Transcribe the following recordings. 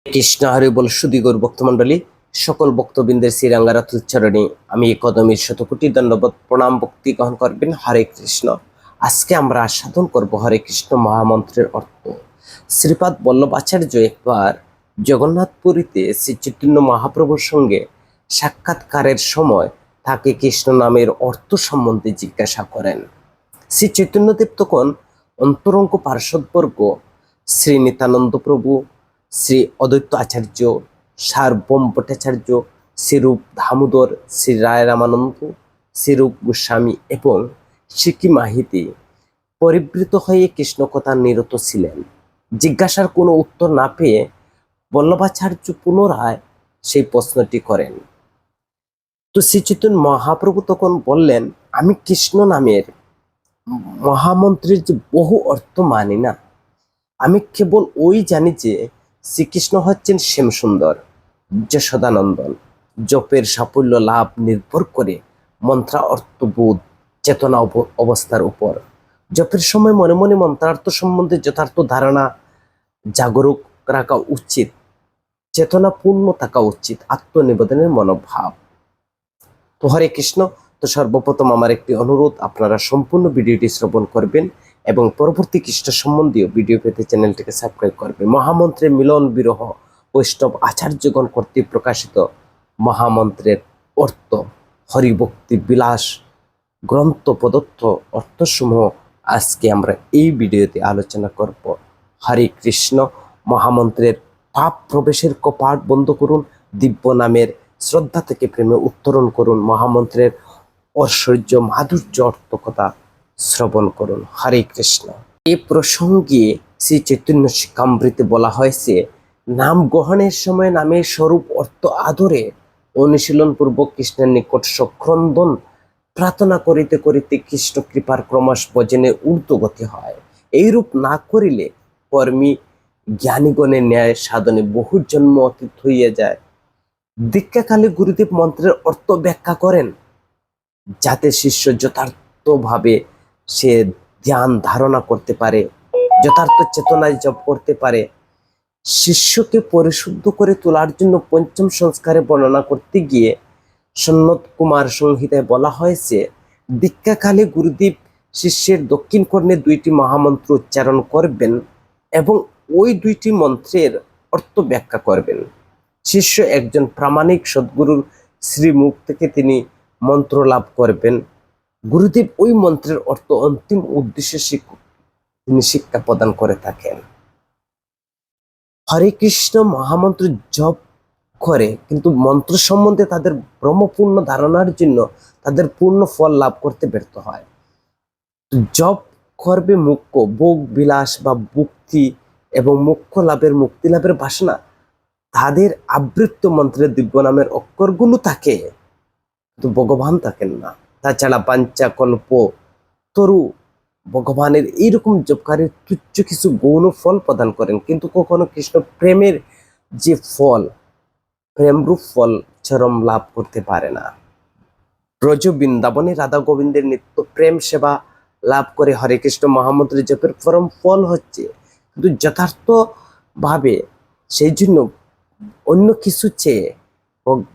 কৃষ্ণ হরি বল সুদীগর ভক্তমণ্ডলী সকল ভক্তবৃন্দের শ্রীরাঙ্গারাত উচ্চারণে আমি কদমের শতকোটি দণ্ডবত প্রণাম ভক্তি গ্রহণ করবেন। হরে কৃষ্ণ। আজকে আমরা সাধন করব হরে কৃষ্ণ মহামন্ত্রের অর্থ। শ্রীপাদ বল্লভাচার্য একবার জগন্নাথপুরীতে শ্রী চৈতন্য মহাপ্রভুর সঙ্গে সাক্ষাৎকারের সময় তাকে কৃষ্ণ নামের অর্থ সম্বন্ধে জিজ্ঞাসা করেন। শ্রী চৈতন্যদেব তখন অন্তরঙ্গ পার্শ্বদবর্গ শ্রী নিত্যানন্দ প্রভু, শ্রী অদ্বৈত আচার্য, সার্বভৌম ভট্টাচার্য, শ্রীরূপ দামোদর, শ্রী রায় রামানন্দ, শ্রীরূপ গোস্বামী এবং সিকি মাহিতি পরিবৃত হয়ে কৃষ্ণকথা নিরত ছিলেন। জিজ্ঞাসার কোনো উত্তর না পেয়ে বল্লভাচার্য পুনরায় সেই প্রশ্নটি করেন। তো শ্রী চৈতন্য মহাপ্রভু তখন বললেন, আমি কৃষ্ণ নামের মহামন্ত্রের যে বহু অর্থ মানি না, আমি কেবল ওই জানি যে শ্রীকৃষ্ণ হচ্ছেন শ্যামসুন্দর, যশোদানন্দন। জপের সাফল্য লাভ নির্ভর করে মন্ত্রা অর্থবোধ চেতনা অবস্থার উপর। জপের সময় মনে মনে মন্ত্রার্থ সম্বন্ধে যথার্থ ধারণা জাগরুক রাখা উচিত, চেতনা পূর্ণ থাকা উচিত, আত্মনিবেদনের মনোভাব। তো হরে কৃষ্ণ। তো সর্বপ্রথম আমার একটি অনুরোধ, আপনারা সম্পূর্ণ ভিডিওটি শ্রবণ করবেন এবং পরবর্তী কৃষ্ণ সম্বন্ধীয় ভিডিও পেতে চ্যানেলটিকে সাবস্ক্রাইব করবেন। মহামন্ত্রের মিলন বিরহ বৈষ্ণব আচার্যগণ কর্তৃক প্রকাশিত মহামন্ত্রের অর্থ হরিভক্তি বিলাস গ্রন্থ প্রদত্ত অর্থসমূহ আজকে আমরা এই ভিডিওতে আলোচনা করব। হরে কৃষ্ণ। মহামন্ত্রের পাপ প্রবেশের কপাট বন্ধ করুন, দিব্য নামের শ্রদ্ধা থেকে প্রেমে উত্তরণ করুন, মহামন্ত্রের ঐশ্বর্য মাধুর্য অর্থ কথা শ্রবণ করুন। হরে কৃষ্ণ। এই প্রসঙ্গে শ্রী চৈতন্য শিক্ষামৃতে বলা হয়েছে, নাম গ্রহণের সময় নামের স্বরূপ অর্থ আদরে অনুশীলন পূর্বক কৃষ্ণের নিকট সক্রন্দন প্রার্থনা করিতে করিতে কৃষ্ণ কৃপার ক্রমশ ভজনে ঊর্ধ্বগতি হয়। এইরূপ না করিলে কর্মী জ্ঞানীগণের ন্যায় সাধনে বহু জন্ম অতীত হইয়া যায়। দীক্ষাকালে গুরুদেব মন্ত্রের অর্থ ব্যাখ্যা করেন, যাতে শিষ্য যথার্থভাবে সে ধ্যান ধারণা করতে পারে, যথার্থ চেতনায় জপ করতে পারে। শিষ্যকে পরিশুদ্ধ করে তোলার জন্য পঞ্চম সংস্কারে বর্ণনা করতে গিয়ে সন্নত কুমার সংহিতায় বলা হয়েছে, দীক্ষাকালে গুরুদেব শিষ্যের দক্ষিণ কর্ণে দুইটি মহামন্ত্র উচ্চারণ করবেন এবং ওই দুইটি মন্ত্রের অর্থ ব্যাখ্যা করবেন। শিষ্য একজন প্রামাণিক সদ্গুরুর শ্রীমুখ থেকে তিনি মন্ত্র লাভ করবেন। গুরুদেব ওই মন্ত্রের অর্থ অন্তিম উদ্দেশ্যে তিনি শিক্ষা প্রদান করে থাকেন। হরে কৃষ্ণ মহামন্ত্র জপ করে, কিন্তু মন্ত্র সম্বন্ধে তাদের ব্রহ্মপূর্ণ ধারণার জন্য তাদের পূর্ণ ফল লাভ করতে ব্যর্থ হয়। জপ করবে মুখ্য ভোগ বিলাস বা মুক্তি এবং মুখ্য লাভের মুক্তি লাভের বাসনা, তাদের আবৃত্ত মন্ত্রের দিব্য নামের অক্ষরগুলো থাকে, কিন্তু ভগবান থাকেন না। তাছাড়া পাঞ্চা কল্প তরু ভগবানের এইরকম জপকারীর তুচ্ছ কিছু গৌণ ফল প্রদান করেন, কিন্তু কখনো কৃষ্ণ প্রেমের যে ফল, প্রেমরূপ ফল চরম লাভ করতে পারে না। ব্রজ বৃন্দাবনে রাধা গোবিন্দের নিত্য প্রেম সেবা লাভ করে হরে কৃষ্ণ মহামন্ত্রের জপের পরম ফল হচ্ছে, কিন্তু যথার্থ ভাবে সেই জন্য অন্য কিছু চেয়ে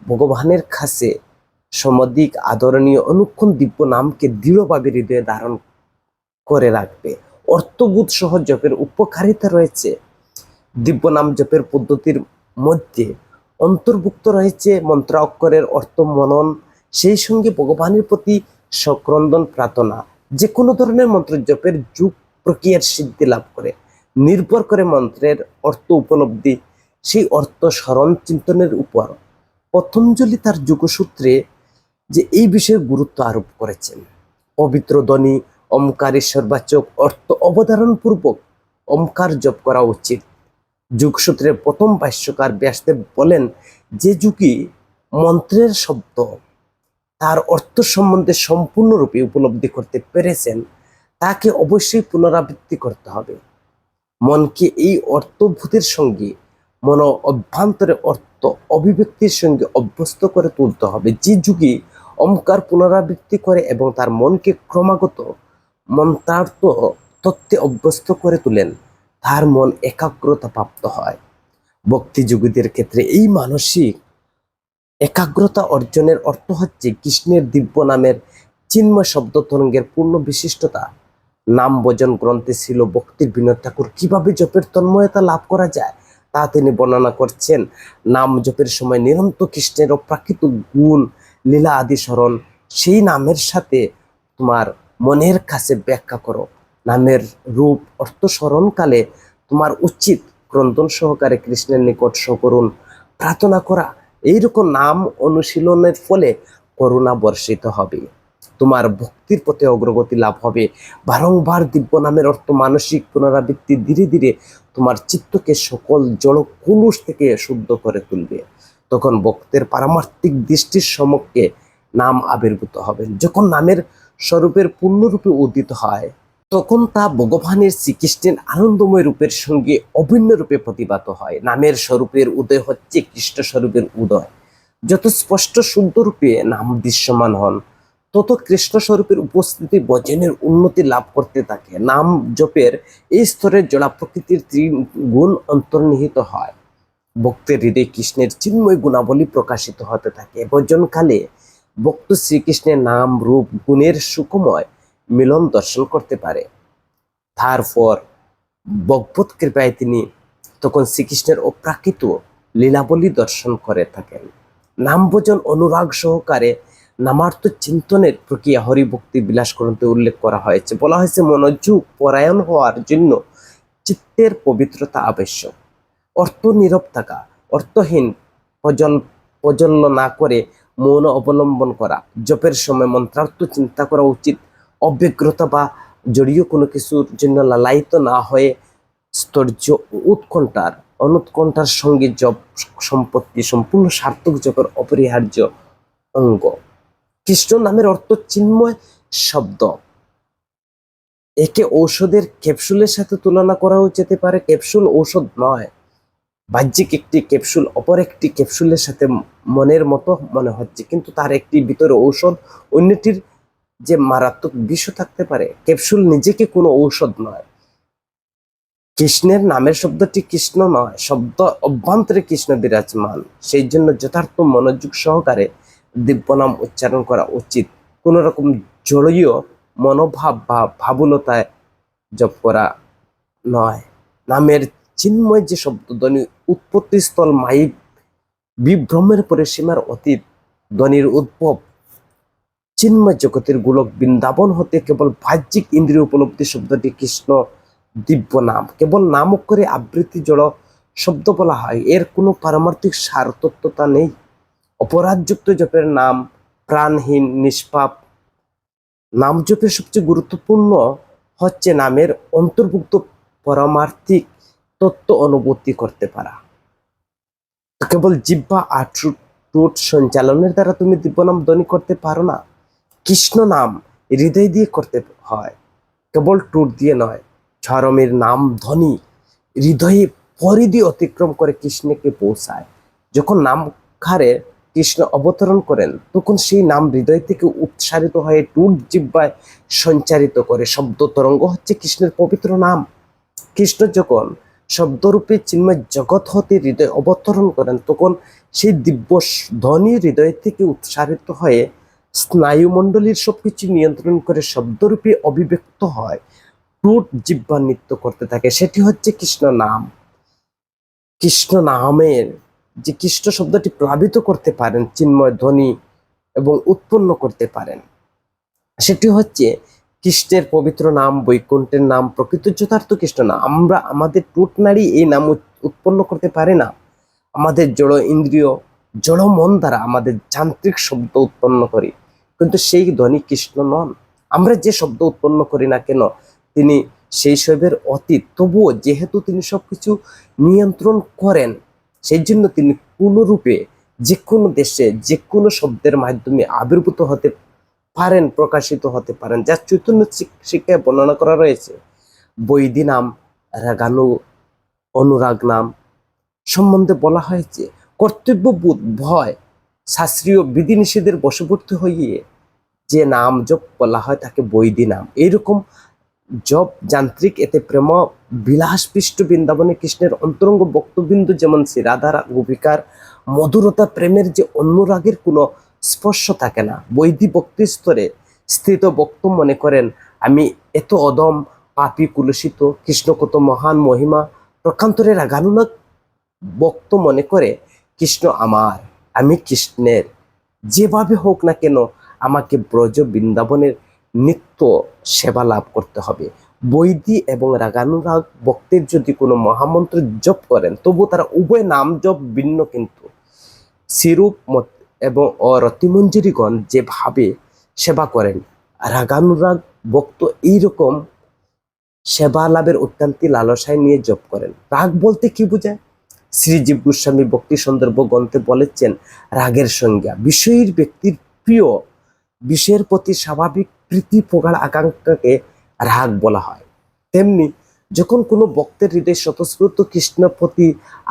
ভগবানের কাছে সমধিক আদরণীয় অনুক্ষণ দিব্য নামকে দৃঢ়ভাবে হৃদয়ে ধারণ করে রাখবে। অর্থবোধ সহ জপের উপকারিতা রয়েছে। দিব্য নাম জপের পদ্ধতির মধ্যে অন্তর্ভুক্ত রয়েছে মন্ত্র অক্ষরের অর্থ মনন, সেই সঙ্গে ভগবানের প্রতি সক্রন্দন প্রার্থনা। যে কোনো ধরনের মন্ত্র জপের যুগ প্রক্রিয়ার সিদ্ধি লাভ করে নির্ভর করে মন্ত্রের অর্থ উপলব্ধি, সেই অর্থ স্মরণ চিন্তনের উপর। পতঞ্জলি তার যোগসূত্রে যে এই বিষয়ে গুরুত্ব আরোপ করেছেন। পবিত্র ধ্বনি ওমকারেশ্বরবাচক অর্থ অবধারণ পূর্বক ওমকার জপ করা উচিত। যুগসূত্রের প্রথম ভাষ্যকার ব্যাসদেব বলেন, যে যুগে মন্ত্রের শব্দ তার অর্থ সম্বন্ধে সম্পূর্ণরূপে উপলব্ধি করতে পেরেছেন, তাকে অবশ্যই পুনরাবৃত্তি করতে হবে। মনকে এই অর্থভূতের সঙ্গে মন অভ্যন্তরে অর্থ অভিব্যক্তির সঙ্গে অভ্যস্ত করে তুলতে হবে। যে যুগে ওমকার পুনরাবৃত্তি করে এবং তার মনকে ক্রমাগত মন্ত্রার্থ তত্ত্বে অভ্যস্ত করে তোলেন, তার মন একাগ্রতা প্রাপ্ত হয়। ভক্তিযোগীদের ক্ষেত্রে এই মানসিক একাগ্রতা অর্জনের অর্থ হচ্ছে কৃষ্ণের দিব্য নামের চিন্ময় শব্দ তরঙ্গের পূর্ণ বিশিষ্টতা। নাম ভজন গ্রন্থে ছিল ভক্তির বিনোদ ঠাকুর কিভাবে জপের তন্ময়তা লাভ করা যায় তা তিনি বর্ণনা করছেন। নাম জপের সময় নিরন্তর কৃষ্ণের অপ্রাকৃত গুণ লীলা আদি স্মরণ, সেই নামের সাথে তোমার মনের কাছে ব্যাখ্যা করো। নামের রূপ অর্থ স্মরণকালে তোমার উচিত ক্রন্দন সহকারে কৃষ্ণের নিকট সকরুণ প্রার্থনা করা। এইরকম নাম অনুশীলনের ফলে করুণা বর্ষিত হবে, তোমার ভক্তির পথে অগ্রগতি লাভ হবে। বারংবার দিব্য নামের অর্থ মানসিক পুনরাবৃত্তি ধীরে ধীরে তোমার চিত্তকে সকল জড় কুলুষ থেকে শুদ্ধ করে তুলবে। তখন ভক্তের পারমার্থিক দৃষ্টির সমক্ষে নাম আবির্ভূত হবে। যখন নামের স্বরূপের পূর্ণরূপে উদিত হয় তখন তা ভগবানের শ্রীকৃষ্ণের আনন্দময় রূপের সঙ্গে অভিন্ন রূপে প্রতিভাত হয়। নামের স্বরূপের উদয় হচ্ছে কৃষ্ণ স্বরূপের উদয়। যত স্পষ্ট শুদ্ধ রূপে নাম দৃশ্যমান হন তত কৃষ্ণ স্বরূপের উপস্থিতি ভজনের উন্নতি লাভ করতে থাকে। নাম জপের এই স্তরের জড়া প্রকৃতির গুণ অন্তর্নিহিত হয়। ভক্তের হৃদয়ে কৃষ্ণের চিন্ময় গুণাবলী প্রকাশিত হতে থাকে। ভজনকালে ভক্ত শ্রীকৃষ্ণের নাম রূপ গুণের সুখময় মিলন দর্শন করতে পারে। তারপর ভগবত কৃপায় তিনি তখন শ্রীকৃষ্ণের অপ্রাকৃত লীলাবলী দর্শন করে থাকেন। নাম ভজন অনুরাগ সহকারে নামার্থ চিন্তনের প্রক্রিয়া হরিভক্তি বিলাস গ্রন্থে উল্লেখ করা হয়েছে। বলা হয়েছে মনোযোগ পরায়ণ হওয়ার জন্য চিত্তের পবিত্রতা আবশ্যক। অর্থ নীরব থাকা, অর্থহীন প্রজ্বল্য না করে মৌন অবলম্বন করা। জপের সময় মন্ত্রার্থ চিন্তা করা উচিত। অব্যগ্রতা বা জড়ীয় কোনো কিছুর জন্য লালায়িত না হয়ে স্থৈর্য অনুৎকণ্ঠার সঙ্গে জপ সম্পত্তি সম্পূর্ণ সার্থক জপের অপরিহার্য অঙ্গ। কৃষ্ণ নামের অর্থ চিন্ময় শব্দ। একে ঔষধের ক্যাপসুলের সাথে তুলনা করাও যেতে পারে। ক্যাপসুল ঔষধ নয়, বাহ্যিক একটি ক্যাপসুল অপর একটি ক্যাপসুলের সাথে মনের মতো মনে হচ্ছে, কিন্তু তার একটি ভিতরে ঔষধ, অন্যটির যে মারাত্মক বিষও থাকতে পারে। ক্যাপসুল নিজেকে কোনো ঔষধ নয়। কৃষ্ণের নামের শব্দটি কৃষ্ণ নয়, শব্দ অভ্যন্তরে কৃষ্ণ বিরাজমান। সেই জন্য যথার্থ মনোযোগ সহকারে দিব্য নাম উচ্চারণ করা উচিত। কোন রকম জড়ীয় মনোভাব বা ভাবুলতায় জপ করা নয়। নামের চিন্ময় যে শব্দধ্বনি উৎপত্তি স্থল মাইক বিভ্রমের পরে সীমার অতীত ধ্বনির উদ্ভব চিন্ময় জগতের গোলক বৃন্দাবন হতে কেবল বাহ্যিক ইন্দ্রিয় উপলব্ধি শব্দটি কৃষ্ণ দিব্য নাম। কেবল নাম করে আবৃত্তি জড় শব্দ বলা হয়, এর কোনো পারমার্থিক সারতত্ত্বতা নেই। অপরাধযুক্ত জপের নাম প্রাণহীন নিষ্পাপ। নাম জপের সবচেয়ে গুরুত্বপূর্ণ হচ্ছে নামের অন্তর্ভুক্ত পারমার্থিক তত্ত্ব অনুভূতি করতে পারা। কেবল জিহ্বা আর ঠোঁট সঞ্চালনের দ্বারা তুমি দিব্য নাম ধ্বনি করতে পারো না। কৃষ্ণ নাম হৃদয় দিয়ে করতে হয়, কেবল ঠোঁট দিয়ে নয়। ঝরমের নাম ধ্বনি হৃদয়ে পরিধি অতিক্রম করে কৃষ্ণকে পৌঁছায়। যখন নাম খারে কৃষ্ণ অবতরণ করেন তখন সেই নাম হৃদয় থেকে উৎসারিত হয়ে ঠোঁট জিহ্বায় সঞ্চারিত করে। শব্দ তরঙ্গ হচ্ছে কৃষ্ণের পবিত্র নাম। কৃষ্ণ যখন শব্দরূপে চিন্ময় জগৎ হতে হৃদয় অবতরণ করেন তখন সেই দিব্য ধ্বনি হৃদয় থেকে উৎসারিত হয়ে স্নায়ুমণ্ডলীর সবকিছু নিয়ন্ত্রণ করে শব্দরূপে অভিব্যক্ত হয়, ঠোঁট জিহ্বা নৃত্য করতে থাকে। সেটি হচ্ছে কৃষ্ণ নাম। কৃষ্ণ নামের যে কৃষ্ণ শব্দটি প্লাবিত করতে পারেন চিন্ময় ধ্বনি এবং উৎপন্ন করতে পারেন, সেটি হচ্ছে কৃষ্ণের পবিত্র নাম, বৈকুণ্ঠের নাম, প্রকৃত যথার্থ কৃষ্ণ নাম। আমরা আমাদের ঠোঁট নাড়ি এই নাম উৎপন্ন করতে পারি না। আমাদের জড় ইন্দ্রিয় জড় মন দ্বারা আমাদের যান্ত্রিক শব্দ উৎপন্ন করি, কিন্তু সেই ধ্বনি কৃষ্ণ নন। আমরা যে শব্দ উৎপন্ন করি না কেন তিনি সেই সবের অতীত, তবুও যেহেতু তিনি সবকিছু নিয়ন্ত্রণ করেন সেই জন্য তিনি কোনো রূপে যে কোনো দেশে যে কোনো শব্দের মাধ্যমে আবির্ভূত হতে পারেন, প্রকাশিত হতে পারেন, যা চৈতন্য শিক্ষায় বর্ণনা করা রয়েছে। বৈদি নাম, রাগানু অনুরাগ নাম সম্বন্ধে বলা হয়েছে কর্তব্যবোধ ভয় শাস্ত্রীয় বিধিনিষেধের বশবর্তী হইয়ে যে নাম জপ বলা হয় তাকে বৈদি নাম। এইরকম জব যান্ত্রিক এতে প্রেম বিলাসপিষ্ট বৃন্দাবনে কৃষ্ণের অন্তরঙ্গ ভক্তবিন্দু যেমন শ্রী রাধার গোপিকার মধুরতা প্রেমের যে অনুরাগের কোনো স্পর্শ থাকে না। বৈদিক ভক্তির স্তরে স্থিত ভক্ত মনে করেন আমি এত অদম পাপী কুলসিত, কৃষ্ণ কত মহান মহিমা প্রকান্তরে রাগানুরাগ ভক্ত মনে করে কৃষ্ণ আমার, আমি কৃষ্ণের, যেভাবে হোক না কেন আমাকে ব্রজ বৃন্দাবনের নিত্য সেবা লাভ করতে হবে। বৈদি এবং রাগানুরাগ ভক্তের যদি কোনো মহামন্ত্র জপ করেন তবু তারা উভয় নাম জপ ভিন্ন, কিন্তু সিরূপ এবং রতিমঞ্জুরিগণ যেভাবে সেবা করেন, রাগানুরাগ ভক্ত এইরকম সেবা লাভের অত্যন্তি লালসায় নিয়ে জপ করেন। রাগ বলতে কি বোঝায়? শ্রীজীব গোস্বামী ভক্তি সন্দর্ভ গ্রন্থে বলেছেন রাগের সংজ্ঞা বিষয়ের ব্যক্তির প্রিয় বিষয়ের প্রতি স্বাভাবিক প্রীতি প্রগাঢ় আকাঙ্ক্ষাকে রাগ বলা হয়। তেমনি যখন কোনো ভক্তের হৃদয় স্বতঃস্ফূর্ত কৃষ্ণের প্রতি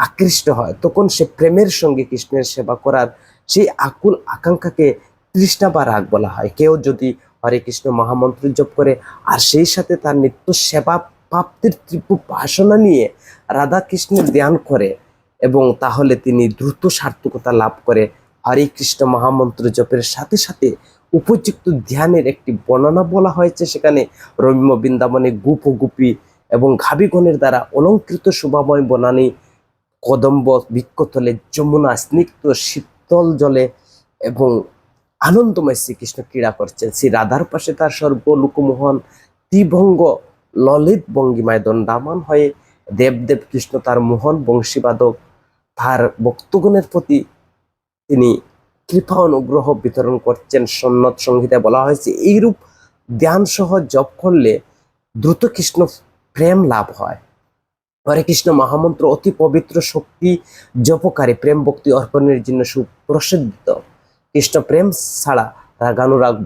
আকৃষ্ট হয় তখন সে প্রেমের সঙ্গে কৃষ্ণের সেবা করার সেই আকুল আকাঙ্ক্ষাকে তৃষ্ণা বা রাগ বলা হয়। কেউ যদি হরে কৃষ্ণ মহামন্ত্র জপ করে আর সেই সাথে তার নিত্য সেবা প্রাপ্তির তীব্র বাসনা নিয়ে রাধা কৃষ্ণের ধ্যান করে এবং তাহলে তিনি দ্রুত সার্থকতা লাভ করে। হরে কৃষ্ণ মহামন্ত্র জপের সাথে সাথে উপযুক্ত ধ্যানের একটি বর্ণনা বলা হয়েছে। সেখানে রম্য বৃন্দাবনে গোপ গোপী এবং ঘাবিগণের দ্বারা অলঙ্কৃত শোভাময় বনানী কদম্ব বৃক্ষতলে যমুনা স্নিগ্ধ শীতল জলে এবং আনন্দময় শ্রীকৃষ্ণ ক্রীড়া করছেন। শ্রী রাধার পাশে তার সর্বলোকমোহন ত্রিভঙ্গ ললিত ভঙ্গিমায় দণ্ডায়মান হয়ে দেবদেব কৃষ্ণ তার মোহন বংশীবাদক তার ভক্তগণের প্রতি তিনি কৃপা অনুগ্রহ বিতরণ করছেন। সন্ন্যত সংহিতায় বলা হয়েছে এইরূপ ধ্যান সহ জপ করলে দ্রুত কৃষ্ণ প্রেম লাভ হয়। হরে কৃষ্ণ মহামন্ত্র অতি পবিত্র শক্তি জপকারী প্রেম ভক্তি অর্পণের জন্য সুপ্রসিদ্ধ। কৃষ্ণ প্রেম ছাড়া রাগানুরাগ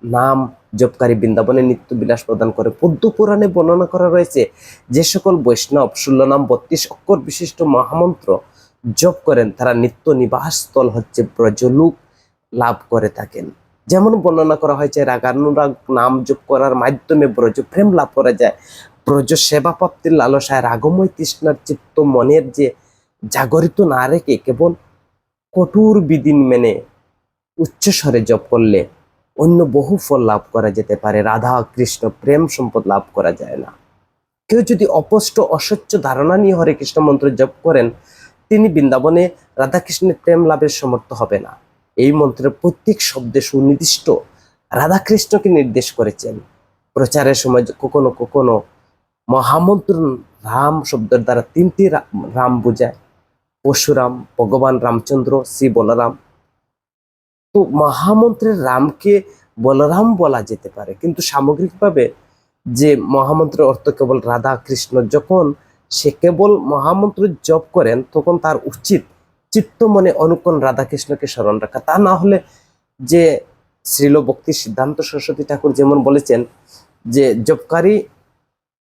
নাম জপকারী বৃন্দাবনে নিত্য বিলাস প্রদান করে। পদ্ম পুরাণে বর্ণনা করা রয়েছে যে সকল বৈষ্ণব 16 নাম 32 অক্ষর বিশিষ্ট মহামন্ত্র জপ করেন তারা নিত্য নিবাস স্থল হচ্ছে ব্রজলোক লাভ করে থাকেন। যেমন বর্ণনা করা হয়েছে রাগানুরাগ নাম জপ করার মাধ্যমে ব্রজ প্রেম লাভ করা যায়। ব্রজ সেবা প্রাপ্তির লালসায় রাগময় তৃষ্ণার চিত্ত মনের যে জাগরিত না রেখে কেবল কঠোর বিধি মেনে উচ্চস্বরে জপ করলে অন্য বহু ফল লাভ করা যেতে পারে। রাধা কৃষ্ণ প্রেম সম্পদ লাভ করা যায় না। কেউ যদি অস্পষ্ট অস্বচ্ছ ধারণা নিয়ে হরে কৃষ্ণ মন্ত্র জপ করেন তিনি বৃন্দাবনে রাধাকৃষ্ণের প্রেম লাভের সমর্থ হবে না। এই মন্ত্রের প্রত্যেক শব্দে সুনির্দিষ্ট রাধাকৃষ্ণকে নির্দেশ করেছেন। প্রচারের সময় কখনো কখনো মহামন্ত্র রাম শব্দের দ্বারা 3টি রাম বোঝায়, পরশুরাম, ভগবান রামচন্দ্র, শ্রী বলরাম। তো মহামন্ত্রের রামকে বলরাম বলা যেতে পারে, কিন্তু সামগ্রিকভাবে যে মহামন্ত্রের অর্থ কেবল রাধা কৃষ্ণ। যখন সে কেবল মহামন্ত্র জপ করেন তখন তার উচিত চিত্ত মনে অনুক্ষণ রাধাকৃষ্ণকে স্মরণ রাখা। তা না হলে যে শ্রীল ভক্তি সিদ্ধান্ত সরস্বতী ঠাকুর যেমন বলেছেন যে জপকারী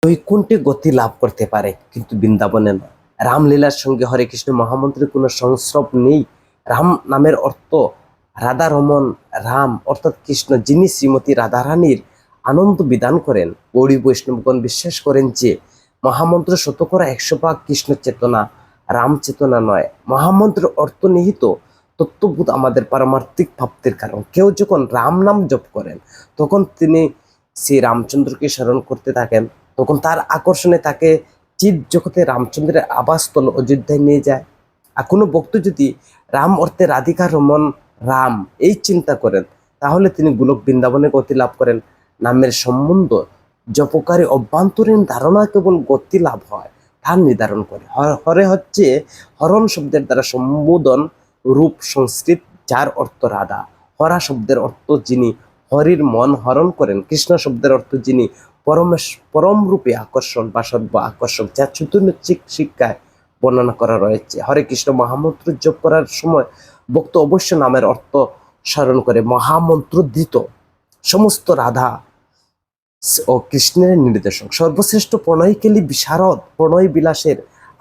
বৈকুণ্ঠে গতি লাভ করতে পারে কিন্তু বৃন্দাবনে না। রামলীলার সঙ্গে হরে কৃষ্ণ মহামন্ত্রের কোনো সংস্রব নেই। রাম নামের অর্থ রাধা রমন, রাম অর্থাৎ কৃষ্ণ, যিনি শ্রীমতী রাধারানীর আনন্দ বিধান করেন। গৌড়ী বৈষ্ণবগণ বিশ্বাস করেন যে মহামন্ত্র শতকরা 100 ভাগ কৃষ্ণ চেতনা, রাম চেতনা নয়। মহামন্ত্রের অর্থ নিহিত তত্ত্ববোধ আমাদের পারমার্থিক প্রাপ্তির কারণ। কেউ যখন রাম নাম জপ করেন তখন তিনি শ্রী রামচন্দ্রকে স্মরণ করতে থাকেন, তখন তার আকর্ষণে তাকে চিৎ জগতে রামচন্দ্রের আবাসস্থল অযোধ্যায় নিয়ে যায়। আর কোনো ভক্ত যদি রাম অর্থে রাধিকা রমন রাম এই চিন্তা করেন তাহলে তিনি গোলক বৃন্দাবনে গতি লাভ করেন। নামের সম্বন্ধ জপকারী অভ্যন্তরীণ ধারণা কেবল গতি লাভ হয় তার নির্ধারণ করে। হরে হচ্ছে হরণ শব্দের দ্বারা সম্বোধন রূপ সংস্কৃত, যার অর্থ রাধা। হরা শব্দের অর্থ যিনি হরির মন হরণ করেন। কৃষ্ণ শব্দের অর্থ যিনি পরম রূপে আকর্ষণ বা সর্ব আকর্ষক, যা চৈতন্য শিক্ষায় বর্ণনা করা রয়েছে। হরে কৃষ্ণ মহামন্ত্র জপ করার সময় ভক্ত অবশ্য নামের অর্থ স্মরণ করে মহামন্ত্র দিত সমস্ত রাধা ও কৃষ্ণের নির্দেশক। সর্বশ্রেষ্ঠ প্রণয়কেলী বিশারদ প্রণয় বিলাসের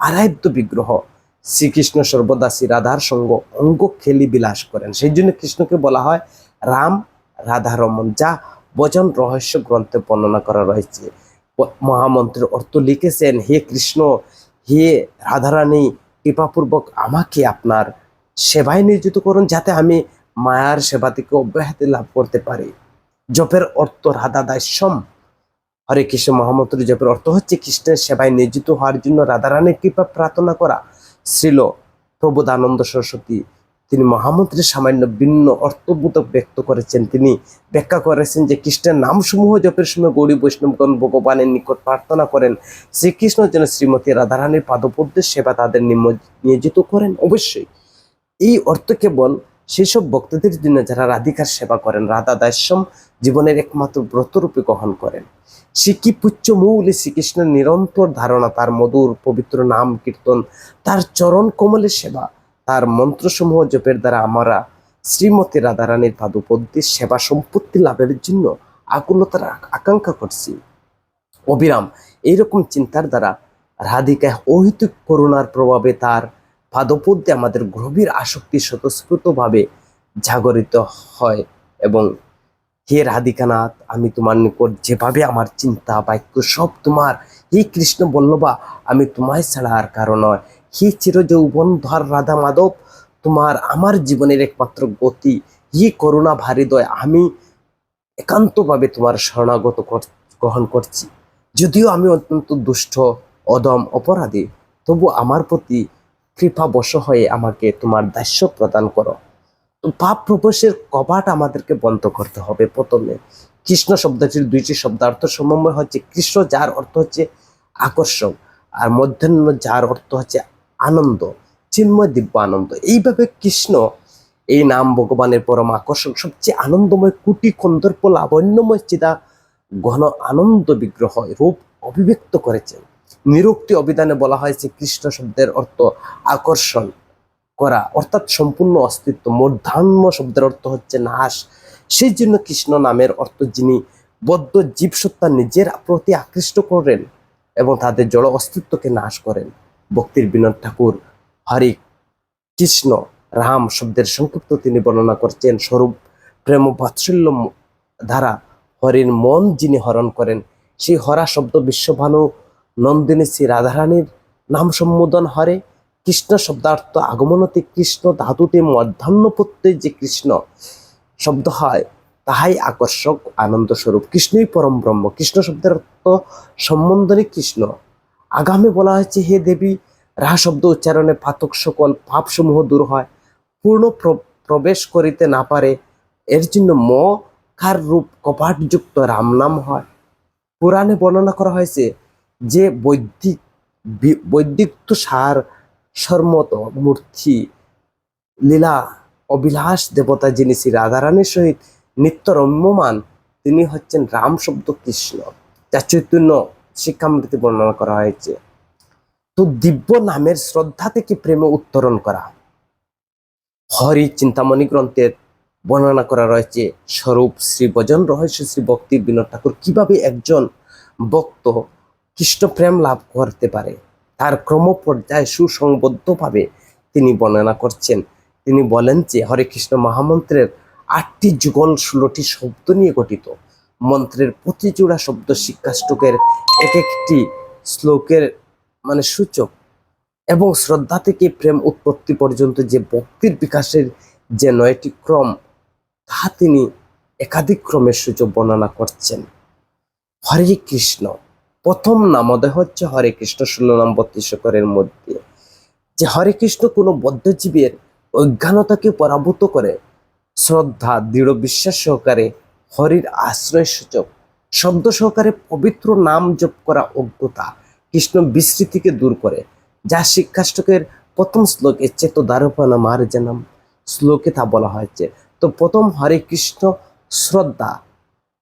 আরাধ্য বিগ্রহ শ্রীকৃষ্ণ সর্বদা শ্রী রাধার সঙ্গ অঙ্গ খেলি বিলাস করেন। সেই জন্য কৃষ্ণকে বলা হয় রাম রাধা রমন, যা ভজন রহস্য গ্রন্থে বর্ণনা করা রয়েছে। মহামন্ত্রের অর্থ লিখেছেন, হে কৃষ্ণ, হে রাধারানী, কৃপাপূর্বক আমাকে আপনার সেবায় নিয়োজিত করুন, যাতে আমি মায়ার সেবা থেকে অব্যাহতি লাভ করতে পারি। জপের অর্থ রাধা দাস্যম। হরে কৃষ্ণ মহামন্ত্র জপের অর্থ হচ্ছে কৃষ্ণের সেবায় নিয়োজিত হওয়ার জন্য রাধারানীর কৃপা প্রার্থনা করা। শ্রীল প্রবোধানন্দ সরস্বতী তিনি মহামন্ত্রের সামান্য ভিন্ন অর্থবোধক ব্যক্ত করেছেন। তিনি ব্যাখ্যা করেছেন যে কৃষ্ণের নামসমূহ জপের সময় গৌরী বৈষ্ণবগণ ভগবানের নিকট প্রার্থনা করেন শ্রীকৃষ্ণ যেন শ্রীমতী রাধারানীর পাদপদ্মের সেবা তাদের নিয়োজিত করেন। অবশ্যই এই অর্থ কেবল সেসব ভক্তদের জন্য যারা রাধিকার সেবা করেন, রাধা দাস্যম জীবনের একমাত্র ব্রতরূপে গ্রহণ করেন। শিকি পুচ্ছ মৌলি শ্রীকৃষ্ণের নিরন্তর ধারণা, তার মধুর পবিত্র নাম কীর্তন, তার চরণ কমলের সেবা, তার মন্ত্রসমূহ জপের দ্বারা আমরা শ্রীমতী রাধারানীর পাদপদ্মের সেবা সম্পত্তি লাভের জন্য আকুলতার আকাঙ্ক্ষা করছি। অবিরাম এইরকম চিন্তার দ্বারা রাধিকা অহেতুক করুণার প্রভাবে তার পাদপদ্মে আমাদের গভীর আসক্তি স্বতঃস্ফূর্তভাবে জাগরিত হয়। এবং হে রাধিকানাথ, আমি তোমার নিকট যেভাবে আমার চিন্তা বাক্য সব তোমার, হে কৃষ্ণ বল্লভা, আমি তোমায় ছাড়া আর কারণ নয়, হে চিরযৌবনধর রাধা মাধব, তোমার আমার জীবনের একমাত্র গতি, হে করুণা ভারিদয়, আমি একান্তভাবে তোমার শরণাগত গ্রহণ করছি। যদিও আমি অত্যন্ত দুষ্ট, অদম, অপরাধী, তবু আমার প্রতি কৃপাবশ হয়ে আমাকে তোমার দাস্য প্রদান করো। তো পাপ প্রবেশের কবাট আমাদেরকে বন্ধ করতে হবে। প্রথমে কৃষ্ণ শব্দটির দুইটি শব্দার্থ সমন্বয় হচ্ছে কৃষ্ণ, যার অর্থ হচ্ছে আকর্ষণ, আর মধ্যাহ্ন, যার অর্থ হচ্ছে আনন্দ, চিন্ময় দিব্য আনন্দ। এইভাবে কৃষ্ণ এই নাম ভগবানের পরম আকর্ষণ, সবচেয়ে আনন্দময়, কোটি কন্দর্প লাবণ্যময় চিদা ঘন আনন্দ বিগ্রহ রূপ অভিব্যক্ত করেছেন। নিরুক্তি অভিধানে বলা হয়েছে কৃষ্ণ শব্দের অর্থ আকর্ষণ করা, অর্থাৎ সম্পূর্ণ অস্তিত্ব। মূর্ধান্য শব্দের অর্থ হচ্ছে নাশ। সেই জন্য কৃষ্ণ নামের অর্থ যিনি বদ্ধ জীবসত্তা নিজের প্রতি আকৃষ্ট করেন এবং তাদের জড় অস্তিত্বকে নাশ করেন। ভক্তির বিনোদ ঠাকুর হরি কৃষ্ণ রাম শব্দের সংক্ষিপ্ত তিনি বর্ণনা করছেন স্বরূপ প্রেম বাৎসল্য ধারা হরির মন যিনি হরণ করেন, সেই হরা শব্দ বিশ্বভানু নন্দিনী শ্রী রাধারানীর নাম সম্বোধন হরে। কৃষ্ণ শব্দার্থ আগমনতে, কৃষ্ণ ধাতুতে মধ্যাহ্ন প্রত্যয় যে কৃষ্ণ শব্দ হয় তাহাই আকর্ষক আনন্দ স্বরূপ। কৃষ্ণই পরম ব্রহ্ম। কৃষ্ণ শব্দের অর্থ সম্বন্ধনে কৃষ্ণ। আগামী বলা হয়েছে, হে দেবী, রা শব্দ উচ্চারণে পাতক সকল পাপসমূহ দূর হয়, পূর্ণ প্রবেশ করিতে না পারে, এর জন্য ম কার রূপ কপাটযুক্ত রাম নাম হয়। পুরাণে বর্ণনা করা হয়েছে যে বৈদিক সার সর্মত মূর্তি লীলা অবিলাস দেবতা যিনি শ্রী রাধারানীর সহিত নিত্য রম্যমান, তিনি হচ্ছেন রাম শব্দ কৃষ্ণ, যা চৈতন্য শিক্ষামৃতে বর্ণনা করা হয়েছে। তো দিব্য নামের শ্রদ্ধা থেকে প্রেমে উত্তরণ করা। হরি চিন্তামণি গ্রন্থের বর্ণনা করা রয়েছে স্বরূপ শ্রী ভজন রহস্য শ্রী ভক্তি বিনোদ ঠাকুর কিভাবে একজন ভক্ত কৃষ্ণ প্রেম লাভ করতে পারে, তার ক্রমপর্যায়ে সুসংবদ্ধভাবে তিনি বর্ণনা করছেন। তিনি বলেন যে হরে কৃষ্ণ মহামন্ত্রের 8টি যুগল 16টি শব্দ নিয়ে গঠিত। মন্ত্রের প্রতি জোড়া শব্দ শিক্ষাষ্টকের এক একটি শ্লোকের সূচক, এবং শ্রদ্ধা থেকে প্রেম উৎপত্তি পর্যন্ত যে ভক্তির বিকাশের যে 9টি ক্রম, তাহা তিনি একাধিক ক্রমের সূচক বর্ণনা করছেন। হরে কৃষ্ণ প্রথম নামোদয় হচ্ছে হরে কৃষ্ণ 16 নাম 32 অক্ষরের মধ্যে। যে হরে কৃষ্ণ কোনো বদ্ধজীবের অজ্ঞানতাকে পরাভূত করে শ্রদ্ধা দৃঢ় বিশ্বাস সহকারে হরির আশ্রয় সূচক শব্দ সহকারে পবিত্র নাম জপ করা অজ্ঞতা কৃষ্ণ বিস্মৃতিকে দূর করে, যা শিক্ষাষ্টকের প্রথম শ্লোকে চেত দারোপানা মার জানাম শ্লোকে তা বলা হয়েছে। তো প্রথম হরে কৃষ্ণ শ্রদ্ধা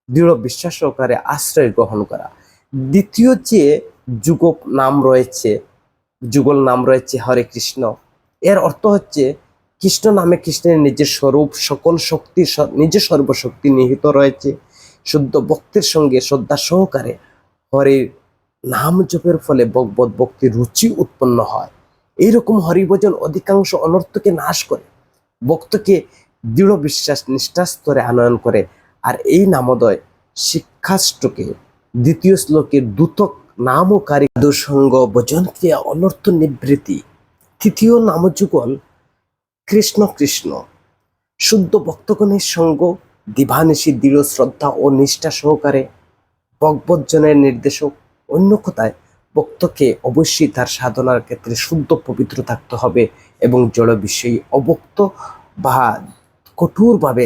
দৃঢ় বিশ্বাস সহকারে আশ্রয় গ্রহণ করা। দ্বিতীয় যে যুগল নাম রয়েছে হরে কৃষ্ণ, এর অর্থ হচ্ছে কৃষ্ণ নামে কৃষ্ণের নিজের স্বরূপ সকল শক্তি, নিজের সর্বশক্তি নিহিত রয়েছে। শুদ্ধ ভক্তির সঙ্গে শ্রদ্ধা সহকারে হরির নাম জপের ফলে ভগবত ভক্তির রুচি উৎপন্ন হয়। এইরকম হরিভজন অধিকাংশ অনর্থকে নাশ করে, ভক্তকে দৃঢ় বিশ্বাস নিষ্ঠা স্তরে আনয়ন করে। আর এই নামোদয় শিক্ষাষ্টকে দ্বিতীয় শ্লোকের দ্যুতক নাম ও কারি সঙ্গ ভজন ক্রিয়া অনর্থ নিবৃত্তি। তৃতীয় নামযুগল কৃষ্ণ কৃষ্ণ। শুদ্ধ ভক্তগণের সঙ্গ দিবানিশি দৃঢ় শ্রদ্ধা ও নিষ্ঠা সহকারে ভগবজ্জনের নির্দেশক। অন্য কথায় ভক্তকে অবশ্যই তার সাধনার ক্ষেত্রে শুদ্ধ পবিত্র থাকতে হবে এবং জড় বিষয়ী অভক্ত বা কঠোরভাবে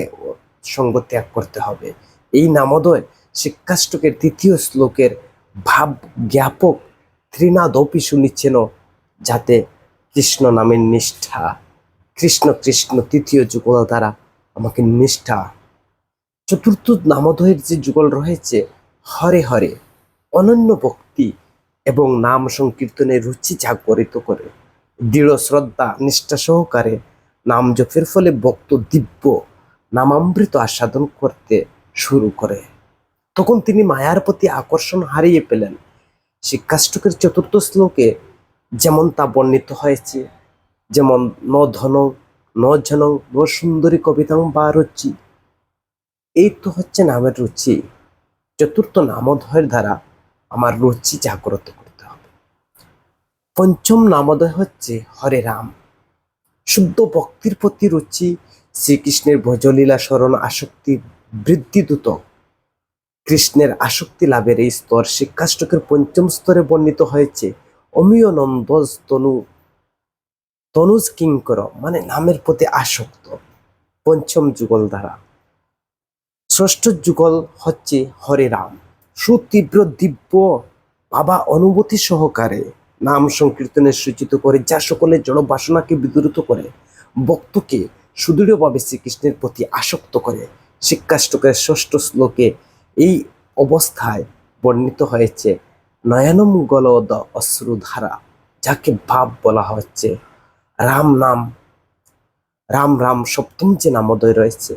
সঙ্গ ত্যাগ করতে হবে। এই নামোদয় শিক্ষাষ্টকের তৃতীয় শ্লোকের ভাব জ্ঞাপক ত্রিনাদপি শুনিচ্ছেন, যাতে কৃষ্ণ নামের নিষ্ঠা, কৃষ্ণ কৃষ্ণ তৃতীয় যুগল দ্বারা আমাকে নিষ্ঠা। চতুর্থ নামোদয়ের যে যুগল রয়েছে হরে হরে, অনন্য ভক্তি এবং নাম সংকীর্তনের রুচি জাগরিত করে। দৃঢ় শ্রদ্ধা নিষ্ঠা সহকারে নাম জপের ফলে ভক্ত দিব্য নামামৃত আস্বাদন করতে শুরু করে। তখন তিনি মায়ার প্রতি আকর্ষণ হারিয়ে ফেলেন। শিক্ষাষ্টকের চতুর্থ শ্লোকে যেমন তা বর্ণিত হয়েছে, যেমন ন ধন ন জন ন সুন্দরী কবিতাং বা রুচি। এই তো হচ্ছে নামের রুচি। চতুর্থ নামোদয়ের দ্বারা আমার রুচি জাগ্রত করতে হবে। পঞ্চম নামোদয় হচ্ছে হরে রাম। শুদ্ধ ভক্তির প্রতি রুচি, শ্রীকৃষ্ণের ভজলীলা স্মরণ আসক্তি বৃদ্ধি দ্রুত। কৃষ্ণের আসক্তি লাভের এই স্তর শিক্ষাষ্টকের পঞ্চম স্তরে বর্ণিত হয়েছে। অমীয় নন্দজ তনুজ কিঙ্কর, মানে নামের প্রতি আসক্ত, পঞ্চম যুগল দ্বারা। ষষ্ঠ যুগল হচ্ছে হরে রাম। সুতীব্র দিব্য বাবা অনুভূতি সহকারে নাম সংকীর্তনের সূচিত করে, যা সকলের জড় বাসনাকে বিদূরিত করে ভক্তকে সুদৃঢ়ভাবে শ্রীকৃষ্ণের প্রতি আসক্ত করে। শিক্ষাষ্টকের ষষ্ঠ শ্লোকে এই অবস্থায় বর্ণিত হয়েছে নয়নম গলদ অশ্রুধারা, যাকে ভাব বলা হচ্ছে। রাম নাম, রাম রাম সপ্তম যে নামোদয় রয়েছে।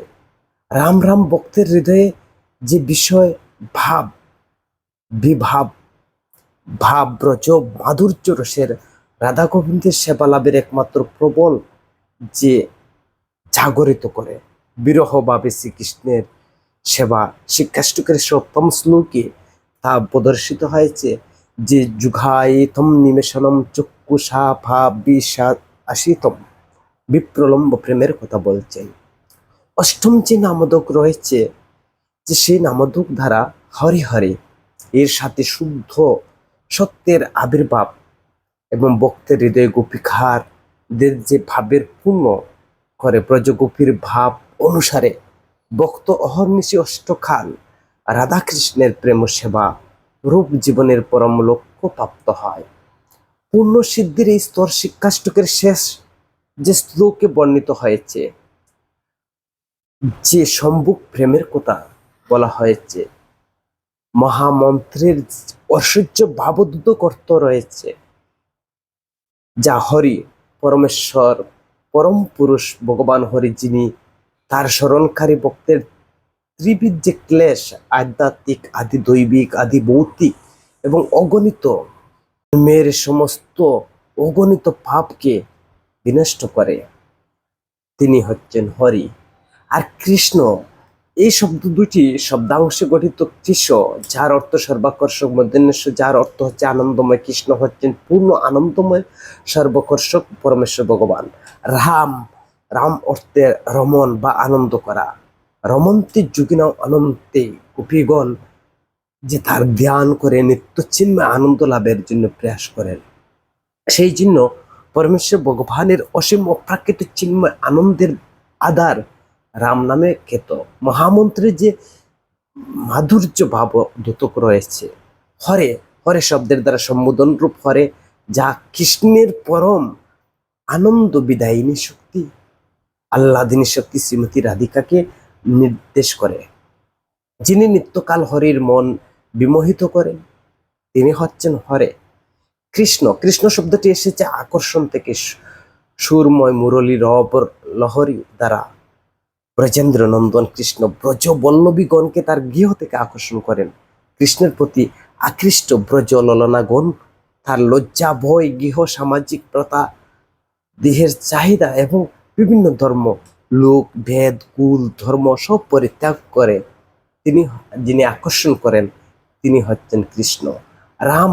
রাম রাম ভক্তের হৃদয়ে যে বিষয় ভাব বিভাব ভাবব্রজ মাধুর্য রসের রাধা গোবিন্দের সেবা লাভের একমাত্র প্রবল যে জাগরিত করে বিরহভাবে শ্রীকৃষ্ণের সেবা। শিক্ষাষ্টকের সপ্তম শ্লোকে তা প্রদর্শিত হয়েছে যে যুগায়িতম নিমেষণম চক্ষুষা ভাব বিষাদ আশিতম বিপ্রলম্ব প্রেমের কথা বলছেন। অষ্টম যে নামোদক রয়েছে, যে সেই নামোদক দ্বারা হরে হরে এর সাথে শুদ্ধ সত্যের আবির্ভাব এবং ভক্তের হৃদয়ে গোপীখারদের যে ভাবের পূর্ণ করে ব্রজগোপীর ভাব অনুসারে ভক্ত অহর্নিশি অষ্টখান রাধাকৃষ্ণের প্রেম সেবা রূপ জীবনের পরম লক্ষ্য প্রাপ্ত হয়। পূর্ণ সিদ্ধির এই স্তর শিক্ষাষ্টকের শেষ যে শ্লোকে বর্ণিত হয়েছে, যে সম্মুখ প্রেমের কথা বলা হয়েছে, মহামন্ত্রের ঐশ্বর্য ভাবোদ্যুত অর্থ রয়েছে, যা হরি পরমেশ্বর পরম পুরুষ ভগবান হরি, যিনি তার স্মরণকারী ভক্তের ত্রিবিধ যে ক্লেশ, আধ্যাত্মিক আদি দৈবিক আদি ভৌতিক এবং অগণিত মেয়ের সমস্ত অগণিত পাপকে বিনষ্ট করে, তিনি হচ্ছেন হরি। আর কৃষ্ণ এই শব্দ দুটি শব্দাংশে গঠিত। কৃষ্ণ, যার অর্থ সর্বাকর্ষক মধ্যাহ্নেশ্বর, যার অর্থ হচ্ছে আনন্দময়। কৃষ্ণ হচ্ছেন পূর্ণ আনন্দময় সর্বাকর্ষক পরমেশ্বর ভগবান। রাম, রাম অর্থে রমণ বা আনন্দ করা। রমন্তে যুগিনা অনন্তে গোপীগণ যে তার ধ্যান করে নিত্য চিন্ময় আনন্দ লাভের জন্য প্রয়াস করেন। সেই জন্য পরমেশ্বর ভগবানের অসীম অপ্রাকৃত চিন্ময় আনন্দের আধার রাম নামে খ্যাত। মহামন্ত্রের যে মাধুর্য ভাব দ্যোতক রয়েছে, হরে, হরে শব্দের দ্বারা সম্বোধন রূপ হরে, যা কৃষ্ণের পরম আনন্দ বিদায়িনী শক্তি, আহ্লাদিনী শক্তি শ্রীমতী রাধিকাকে নির্দেশ করে। যিনি নিত্যকাল হরির মন বিমোহিত করেন, তিনি হচ্ছেন হরে। কৃষ্ণ, কৃষ্ণ শব্দটি এসেছে আকর্ষণ থেকে। সুরময় মুরলী রব লহরী দ্বারা ব্রজেন্দ্র নন্দন কৃষ্ণ ব্রজ বল্লভীগণকে তার গৃহ থেকে আকর্ষণ করেন। কৃষ্ণের প্রতি আকৃষ্ট ব্রজ ললনাগণ তার লজ্জা ভয় গৃহ সামাজিক প্রথা দেহের চাহিদা এবং বিভিন্ন ধর্ম লোক ভেদ কুল ধর্ম সব পরিত্যাগ করে তিনি যিনি আকর্ষণ করেন, তিনি হচ্ছেন কৃষ্ণ। রাম,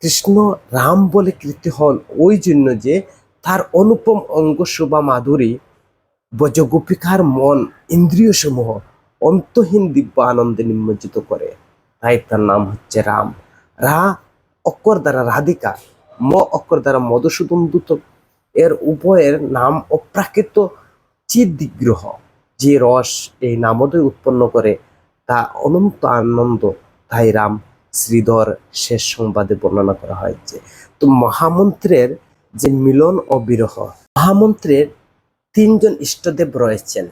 কৃষ্ণ রাম বলে কীর্তি হন ওই জন্য যে তার অনুপম অঙ্গ শোভা মাধুরী ব্রজগোপিকার মন ইন্দ্রিয় সমূহ অন্তহীন দিব্য আনন্দে নিমজ্জিত করে, তাই তার নাম হচ্ছে রাম। রা অক্ষর দ্বারা রাধিকা, ম অক্ষর দ্বারা মধুসূদন দূত, এর উভয়ের নাম অপ্রাকৃত চিদ্বিগ্রহ। যে রস এই নামোদয় উৎপন্ন করে তা অনন্ত আনন্দ, তাই রাম শ্রীধর শেষ সংবাদে বর্ণনা করা হয়েছে। তো মহামন্ত্রের যে মিলন ও বিরহ, মহামন্ত্রের তিনজন ইষ্টদেব রয়েছেন,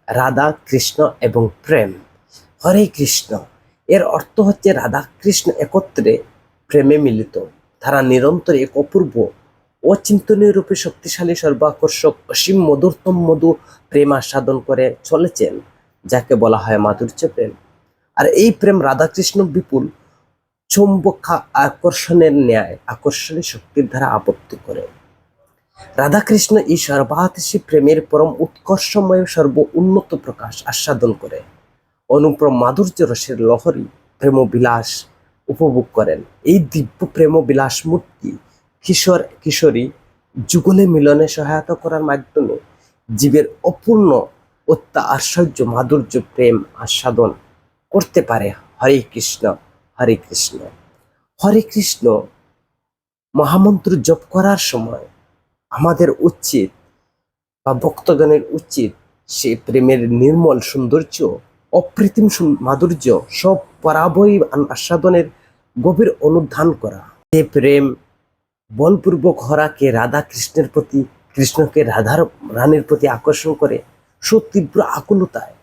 রাধা, কৃষ্ণ এবং প্রেম। হরে কৃষ্ণ এর অর্থ হচ্ছে রাধা কৃষ্ণ একত্রে প্রেমে মিলিত, তারা নিরন্তর এক অপূর্ব অচিন্তনীয় রূপে শক্তিশালী সর্বাকর্ষক অসীম মধুরতম মধু প্রেম আস্বাদন করে চলেছেন, যাকে বলা হয় মাধুর্য প্রেম। আর এই প্রেম রাধাকৃষ্ণ বিপুল চৌম্বক আকর্ষণের ন্যায় আকর্ষণী শক্তির দ্বারা আবদ্ধ করে। রাধাকৃষ্ণ এই সর্বাতিশী প্রেমের পরম উৎকর্ষময় সর্ব উন্নত প্রকাশ আস্বাদন করে অনুপ্রম মাধুর্য রসের লহরী প্রেম বিলাস উপভোগ করেন। এই দিব্য প্রেম বিলাস মূর্তি কিশোর কিশোরী যুগলে মিলনে সহায়তা করার মাধ্যমে জীবের অপূর্ণ আশ্চর্য মাধুর্য প্রেম আস্বাদন করতে পারে। হরে কৃষ্ণ, হরে কৃষ্ণ, হরে কৃষ্ণ মহামন্ত্র জপ করার সময় আমাদের উচিত বা ভক্তগণের উচিত সে প্রেমের নির্মল সৌন্দর্য, অপ্রতিম মাধুর্য সব পরাবয় আস্বাদনের গভীর অনুধান করা। এ প্রেম বলপূর্বক হরাকে রাধা কৃষ্ণের প্রতি, কৃষ্ণকে রাধার রানীর প্রতি আকর্ষণ করে সুতীব্র আকুলতায়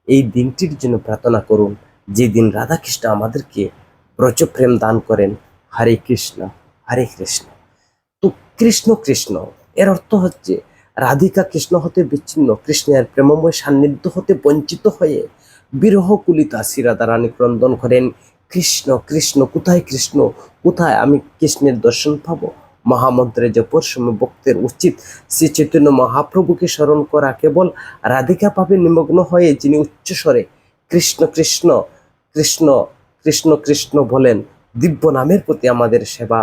এই দিনটির জন্য প্রার্থনা করুন, যেদিন রাধা কৃষ্ণ আমাদেরকে ব্রজপ্রেম দান করেন। হরে কৃষ্ণ, হরে কৃষ্ণ। তো কৃষ্ণ কৃষ্ণ এর অর্থ হচ্ছে রাধিকা কৃষ্ণ হতে বিচ্ছিন্ন, কৃষ্ণের প্রেমময় সান্নিধ্য হতে বঞ্চিত হয়ে বিরহ কুলিতা শ্রী রাধা রানী ক্রন্দন করেন, কৃষ্ণ কৃষ্ণ, কোথায় কৃষ্ণ, কোথায় আমি কৃষ্ণের দর্শন পাবো। মহামন্ত্রে জপর সময় ভক্তের উচিত শ্রী চৈতন্য মহাপ্রভুকে স্মরণ করা। কেবল রাধিকা পাবে নিমগ্ন হয়ে যিনি উচ্চস্বরে কৃষ্ণ কৃষ্ণ কৃষ্ণ কৃষ্ণ কৃষ্ণ বলেন, দিব্য নামের প্রতি আমাদের সেবা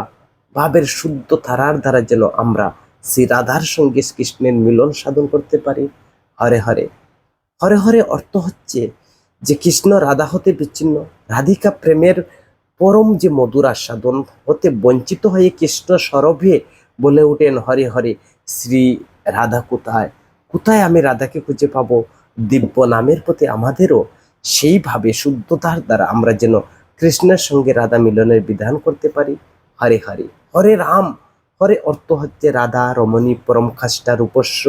ভাবের শুদ্ধ ধারার দ্বারা যেন আমরা শ্রী রাধার সঙ্গে কৃষ্ণের মিলন সাধন করতে পারি। হরে হরে, হরে হরে অর্থ হচ্ছে যে কৃষ্ণ রাধা হতে বিচ্ছিন্ন, রাধিকা প্রেমের পরম যে মধুর আস্বাদন হতে বঞ্চিত হয়ে কৃষ্ণ সরভে বলে ওঠেন, হরে হরে, শ্রী রাধা কোথায়, কোথায় আমি রাধাকে খুঁজে পাবো। দিব্য নামের প্রতি আমাদেরও সেইভাবে শুদ্ধতার দ্বারা আমরা যেন কৃষ্ণের সঙ্গে রাধা মিলনের বিধান করতে পারি। হরে হরে, হরে রাম। হরে অর্থ হচ্ছে রাধা রমণী পরম খাষ্টা রূপস্য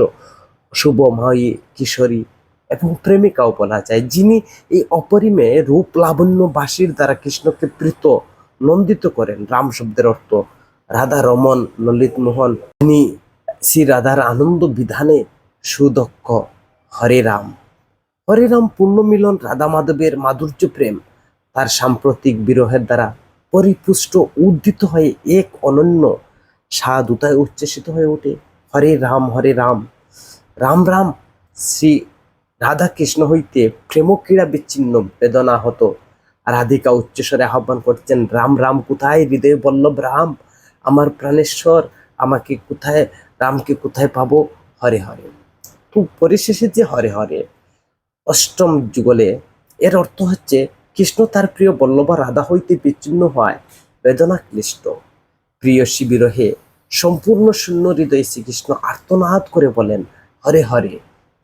শুভময়ী কিশোরী এবং প্রেমিকাও বলা যায়, যিনি এই অপরিমেয় রূপ লাবণ্য বাসীর দ্বারা কৃষ্ণকে প্রীত নন্দিত করেন। রাম শব্দের অর্থ রাধা রমন ললিত মোহন, তিনি শ্রী রাধার আনন্দ বিধানে সুদক্ষ। হরে রাম, হরে রাম পূর্ণ মিলন রাধা মাধবের মাধুর্য প্রেম তার সাম্প্রতিক বিরহের দ্বারা পরিপুষ্ট উদ্দিত হয়ে এক অনন্য সাধুতায় উচ্ছ্বসিত হয়ে ওঠে। হরে রাম, হরে রাম, রাম রাম। শ্রী রাধা কৃষ্ণ হইতে প্রেম ক্রীড়া বিচ্ছিন্ন বেদনা হতো। রাধিকা উচ্চস্বরে আহ্বান করছেন, রাম রাম কোথায়, হৃদয় বল্লভ রাম, আমার প্রাণেশ্বর, আমাকে কোথায়, রামকে কোথায় পাবো। হরে হরে। তো পরিশেষে যে হরে হরে অষ্টম যুগলে এর অর্থ হচ্ছে কৃষ্ণ তার প্রিয় বল্লভা রাধা হইতে বিচ্ছিন্ন হয় বেদনা ক্লিষ্ট। প্রিয়সী বিরহে সম্পূর্ণ শূন্য হৃদয়ে শ্রীকৃষ্ণ আর্তনাদ করে বলেন, হরে হরে,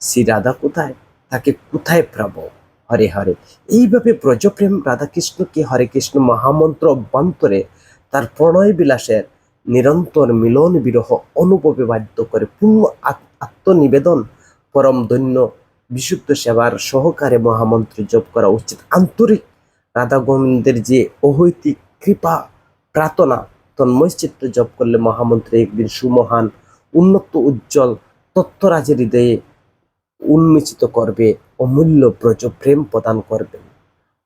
শ্রী রাধা কোথায়, তাকে কোথায় পাবো। হরে হরে। এইভাবে ব্রজপ্রেম রাধাকৃষ্ণকে হরে কৃষ্ণ মহামন্ত্র অভ্যন্তরে তার প্রণয় বিলাসের নিরন্তর মিলন বিরহ অনুভবে বাধ্য করে পূর্ণ আত্মনিবেদন পরম দৈন্য বিশুদ্ধ সেবার সহকারে মহামন্ত্র জপ করা উচিত। আন্তরিক রাধা গোবিন্দের যে অহৈতিক কৃপা প্রার্থনা তন্ময় চিত্ত জপ করলে মহামন্ত্রে একদিন সুমহান উন্নত উজ্জ্বল তত্ত্বরাজের হৃদয়ে উন্মিচিত করবে, অমূল্য ব্রজ প্রেম প্রদান করবেন।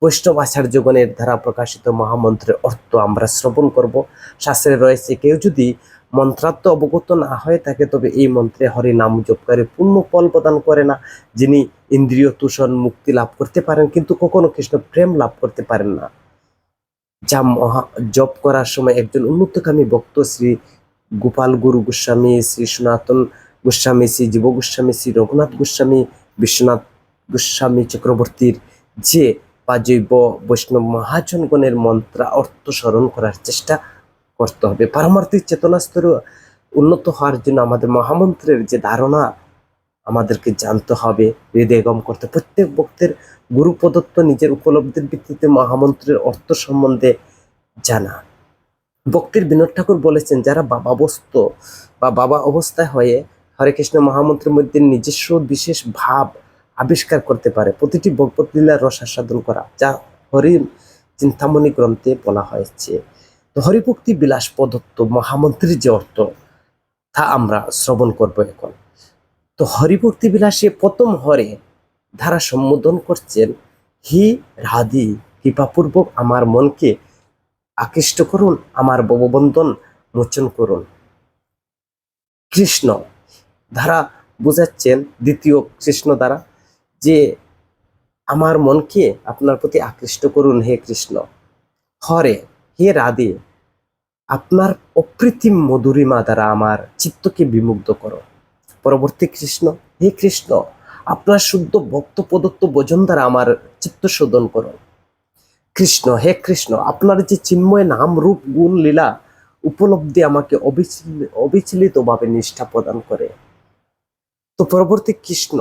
বৈষ্ণব আচার্যগণের দ্বারা প্রকাশিত মহামন্ত্রের অর্থ আমরা শ্রবণ করব। শাস্ত্রে রয়েছে, কেউ যদি মন্ত্রার্থ অবগত না হয়ে থাকে তবে এই মন্ত্রে হরি নাম জপকারী পূর্ণ ফল প্রদান করে না। যিনি ইন্দ্রিয় তুষণ মুক্তি লাভ করতে পারেন কিন্তু কখনো কৃষ্ণ প্রেম লাভ করতে পারেন না। যা জপ করার সময় একজন উন্নতকামী ভক্ত শ্রী গোপাল গুরু গোস্বামী, শ্রী সনাতন গোস্বামী, শ্রী জীব গোস্বামী, শ্রী রঘুনাথ গোস্বামী, বিশ্বনাথ গোস্বামী চক্রবর্তীর যে বা জৈব বৈষ্ণব মহাজনগণের মন্ত্র অর্থ স্মরণ করার চেষ্টা করতে হবে। পারমার্থিক চেতনা স্তরে উন্নত হওয়ার জন্য আমাদের মহামন্ত্রের যে ধারণা আমাদেরকে জানতে হবে, হৃদয়গম করতে। প্রত্যেক ভক্তের গুরু প্রদত্ত নিজের উপলব্ধির ভিত্তিতে মহামন্ত্রের অর্থ সম্বন্ধে জানা। ভক্তির বিনোদ ঠাকুর বলেছেন, যারা বাবাবস্ত বা বাবা অবস্থায় হয়ে হরে কৃষ্ণ মহামন্ত্রের মধ্যে নিজস্ব বিশেষ ভাব আবিষ্কার করতে পারে, প্রতিটি ভগবত লীলার রস আস্বাদন করা, যা হরি চিন্তামণি গ্রন্থে বলা হয়েছে। তো হরিভক্তি বিলাস প্রদত্ত মহামন্ত্রের যে অর্থ তা আমরা শ্রবণ করব এখন। তো হরিভক্তি বিলাসে প্রথম হরে ধারা সম্বোধন করছেন, হি রাধি, কৃপাপূর্বক আমার মনকে আকৃষ্ট করুন, আমার ভববন্ধন মোচন করুন। কৃষ্ণ ধারা বোঝাচ্ছেন দ্বিতীয় কৃষ্ণ দ্বারা, যে আমার মনকে আপনার প্রতি আকৃষ্ট করুন হে কৃষ্ণ। হরে, হে রাধে, আপনার অকৃত্রিম মধুরিমা দ্বারা আমার চিত্তকে বিমুগ্ধ করো। পরবর্তী কৃষ্ণ, হে কৃষ্ণ, আপনার শুদ্ধ ভক্ত প্রদত্ত ভোজন দ্বারা আমার চিত্ত শোধন করো। কৃষ্ণ, হে কৃষ্ণ, আপনার যে চিন্ময় নাম রূপ গুণ লীলা উপলব্ধি আমাকে অবিচলিতভাবে নিষ্ঠা প্রদান করে। তো পরবর্তী কৃষ্ণ,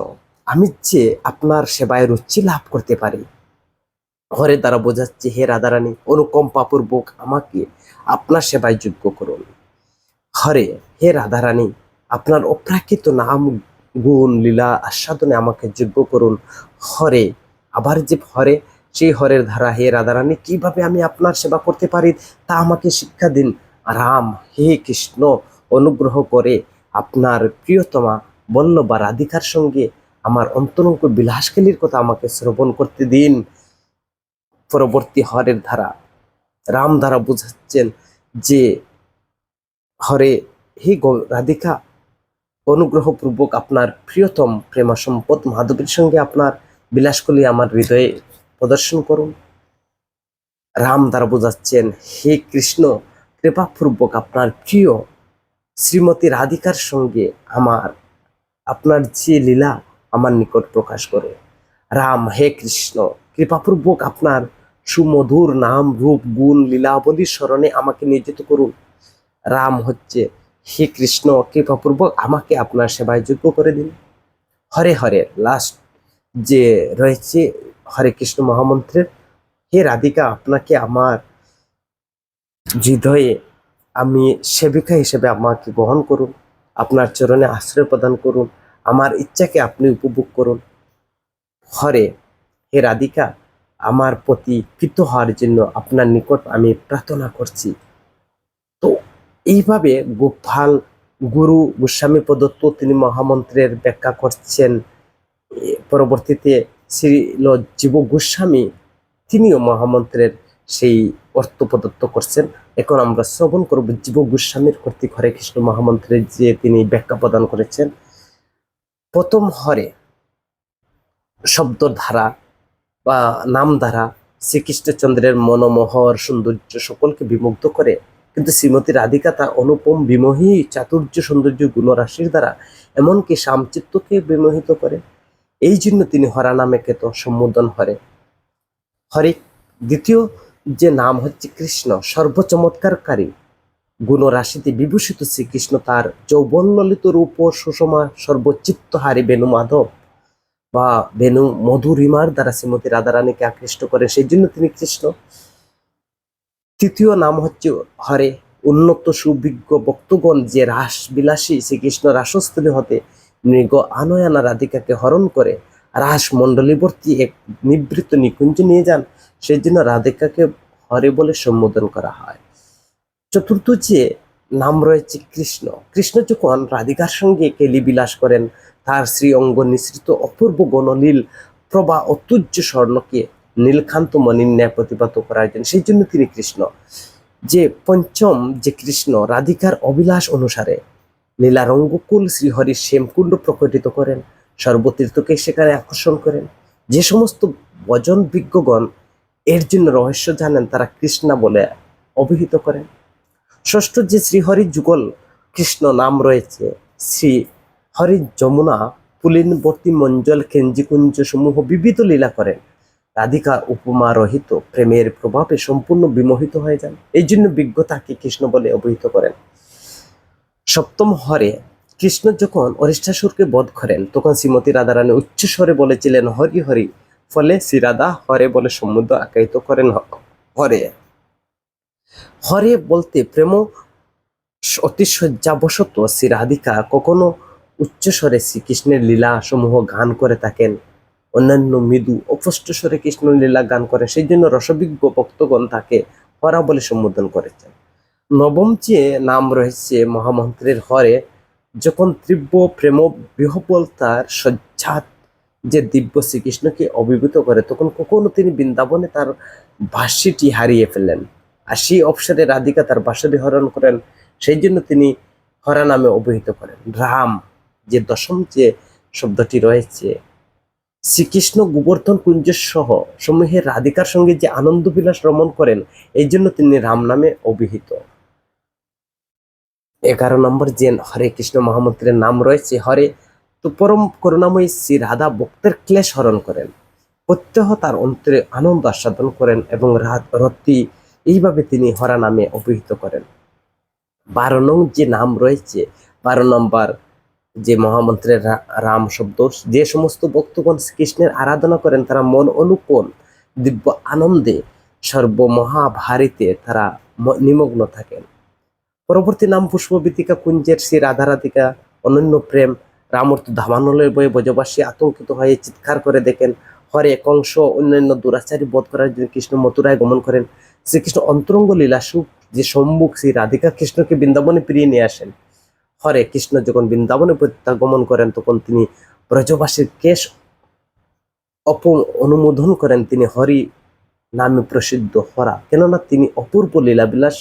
আমি যে আপনার সেবায় রুচি লাভ করতে পারি। হরে দ্বারা বোঝাচ্ছে, হে রাধারানী, অনুকম্পাপূর্বক আমাকে আপনার সেবায় যোগ্য করুন। হরে, হে রাধারানী, আপনার অপ্রাকৃত নাম গুণ লীলা আস্বাদনে আমাকে যোগ্য করুন। হরে, আবার যে হরে, সেই হরের ধারা, হে রাধারানী, কিভাবে আমি আপনার সেবা করতে পারি তা আমাকে শিক্ষা দিন। রাম, হে কৃষ্ণ, অনুগ্রহ করে আপনার প্রিয়তমা বল্লভা রাধিকার সঙ্গে আমার অন্তরঙ্গ বিলাসকেলির কথা আমাকে শ্রবণ করতে দিন। পরবর্তী হরের ধারা, রাম দ্বারা বোঝাচ্ছেন যে হরে, হে রাধিকা, অনুগ্রহপূর্বক আপনার প্রিয়তম প্রেমা সম্পদ মাধবীর সঙ্গে আপনার বিলাসকলি আমার হৃদয়ে প্রদর্শন করুন। রাম দ্বারা বোঝাচ্ছেন, হে কৃষ্ণ, কৃপাপূর্বক আপনার প্রিয় শ্রীমতী রাধিকার সঙ্গে আপনার যে লীলা আমার নিকট প্রকাশ করে। রাম, হে কৃষ্ণ, কৃপাপূর্বক আপনার সুমধুর নাম রূপ গুণ লীলাবলীর স্মরণে আমাকে নিয়োজিত করুন। রাম হচ্ছে, হে কৃষ্ণ, কৃপাপূর্বক আমাকে আপনার সেবায় যোগ্য করে দিন। হরে হরে লাস্ট যে রয়েছে হরে কৃষ্ণ মহামন্ত্রের, হে রাধিকা, আপনাকে আমার হৃদয়ে আমি সেবিকা হিসেবে আমাকে গ্রহণ করুন, আপনার চরণে আশ্রয় প্রদান করুন, আমার ইচ্ছাকে আপনি উপভোগ করুন। হরে, হে রাধিকা, আমার প্রতি কৃত হওয়ার জন্য আপনার নিকট আমি প্রার্থনা করছি। তো এইভাবে গোপাল গুরু গোস্বামী প্রদত্ত তিনি মহামন্ত্রের ব্যাখ্যা করছেন। পরবর্তীতে শ্রীল জীব গোস্বামী তিনিও মহামন্ত্রের সেই অর্থ প্রদত্ত করছেন। এখন আমরা শ্রবণ করব জীব গোস্বামীর কর্তৃক হরে কৃষ্ণ মহামন্ত্রের যে তিনি ব্যাখ্যা প্রদান করেছেন। প্রথম হরে শব্দ ধারা বা নাম দ্বারা শ্রীকৃষ্ণচন্দ্রের মনোমোহর সৌন্দর্য সকলকে বিমুগ্ধ করে, কিন্তু শ্রীমতী রাধিকা তা অনুপম বিমোহী চাতুর্য সৌন্দর্য গুণরাশির দ্বারা এমনকি সামচিত্তকে বিমোহিত করে। এই জন্য তিনি হরা নামে খ্যাত, সম্বোধন হরে। হরে দ্বিতীয় যে নাম হচ্ছে কৃষ্ণ, সর্বচমৎকারকারী গুণরাশিতে বিভূষিত শ্রীকৃষ্ণ তার যৌবন ললিত রূপ ও সুষমা সর্বচিত্তহারী বেণু মাধব বা বেণু মধুরিমার দ্বারা শ্রীমতী রাধারানীকে আকৃষ্ট করে, সেই জন্য তিনি কৃষ্ণ। তৃতীয় নাম হচ্ছে হরে, উন্নত সুবিজ্ঞ ভক্তগণ যে রাস বিলাসী শ্রীকৃষ্ণ রাসস্থলী হতে মৃগ আনয়ানা রাধিকাকে হরণ করে রাস মণ্ডলীবর্তী এক নিবৃত্ত নিকুঞ্জ নিয়ে যান, সেই জন্য রাধিকাকে হরে বলে সম্বোধন করা হয়। চতুর্থ যে নাম রয়েছে কৃষ্ণ, কৃষ্ণ যখন রাধিকার সঙ্গে কেলি বিলাস করেন, তার শ্রী অঙ্গ নিঃসৃত অপূর্ব গণলীল প্রভা অতুজ্য স্বর্ণকে নীলকান্ত মণির ন্যায় প্রতিপাত করার জন্য, সেই জন্য তিনি কৃষ্ণ। যে পঞ্চম যে কৃষ্ণ রাধিকার অভিলাষ অনুসারে লীলারঙ্গকুল শ্রীহরির শ্যামকুণ্ড প্রকটিত করেন, সর্বতীর্থকে সেখানে আকর্ষণ করেন। যে সমস্ত ভজন বিজ্ঞগণ এর জন্য রহস্য জানেন তারা কৃষ্ণা বলে অভিহিত করেন। ষষ্ঠ যে শ্রীহরি যুগল কৃষ্ণ নাম রয়েছে, শ্রী হরি যমুনা পুলিনবর্তী মঞ্জল কেঞ্জিকুঞ্জ সমূহ বিবিধ লীলা করেন। রাধিকা উপমা রহিত প্রেমের প্রভাবে সম্পূর্ণ বিমোহিত হয়ে যান, এই জন্য বিজ্ঞ তাকে কৃষ্ণ বলে অভিহিত করেন। সপ্তম হরে কৃষ্ণ যখন অরিষ্টাসুরকে বধ করেন তখন শ্রীমতী রাধারানী উচ্চ স্বরে বলেছিলেন হরি হরি, ফলে শ্রী রাধা হরে বলে সমুদ্র আখ্যায়িত করেন। হরে হরে বলতে প্রেম অতিশয্যাবশত শ্রী রাধিকা কখনো উচ্চস্বরে শ্রীকৃষ্ণের লীলা সমূহ গান করে থাকেন, অন্যান্য মৃদু অস্পষ্ট স্বরে কৃষ্ণ লীলা গান করেন, সেই জন্য রসবিজ্ঞ ভক্তগণ তাকে হরা বলে সম্বোধন করেছেন। নবম যে নাম রয়েছে মহামন্ত্রের হরে, যখন তীব্র প্রেম বিহ্বলতার সজ্জাত যে দিব্য শ্রীকৃষ্ণকে অভিভূত করে তখন কখনো তিনি বৃন্দাবনে তার বাঁশিটি হারিয়ে ফেলেন, আর সেই অবসরে রাধিকা তার বাঁশিটি হরণ করেন, সেই জন্য তিনি হরা নামে অভিহিত করেন। রাম যে দশম যে শব্দটি রয়েছে, শ্রীকৃষ্ণ গোবর্ধন কুঞ্জ সহ সমূহের রাধিকার সঙ্গে যে আনন্দ বিলাস রমণ করেন, এই জন্য তিনি রাম নামে অভিহিত। 11 নম্বর যে হরে কৃষ্ণ মহামন্ত্রের নাম রয়েছে হরে, তো পরম করুণাময়ী শ্রী রাধা ভক্তের ক্লেশ হরণ করেন, প্রত্যহ তার অন্তরে আনন্দ আস্বাদন করেন এবং রতি এইভাবে তিনি হরা নামে অভিহিত করেন। 12 নং যে নাম রয়েছে, 12 নম্বর যে মহামন্ত্রের রাম শব্দ, যে সমস্ত ভক্তগণ শ্রীকৃষ্ণের আরাধনা করেন তারা মন অনুকূল দিব্য আনন্দে সর্বমহাভারীতে তারা নিমগ্ন থাকেন। পরবর্তী নাম পুষ্পবীতিকা কুঞ্জের শ্রী রাধা রাধিকা অনন্য প্রেম। রামর্ত ধামানলের বয়ে ব্রজবাসী আতঙ্কিত হয়ে চিৎকার করে দেখেন হরে কংস অন্যান্য দুরাচারী বধ করার জন্য কৃষ্ণ মথুরায় গমন করেন। শ্রীকৃষ্ণ অন্তরঙ্গ লীলা সুখ যে সম্মুখ শ্রী রাধিকা কৃষ্ণকে বৃন্দাবনে ফিরিয়ে নিয়ে আসেন। হরে কৃষ্ণ যখন বৃন্দাবনে প্রত্যাগমন করেন তখন তিনি ব্রজবাসীর কেশ অনুমোদন করেন, তিনি হরি নামে প্রসিদ্ধ হরা, কেননা তিনি অপূর্ব লীলাবিলাস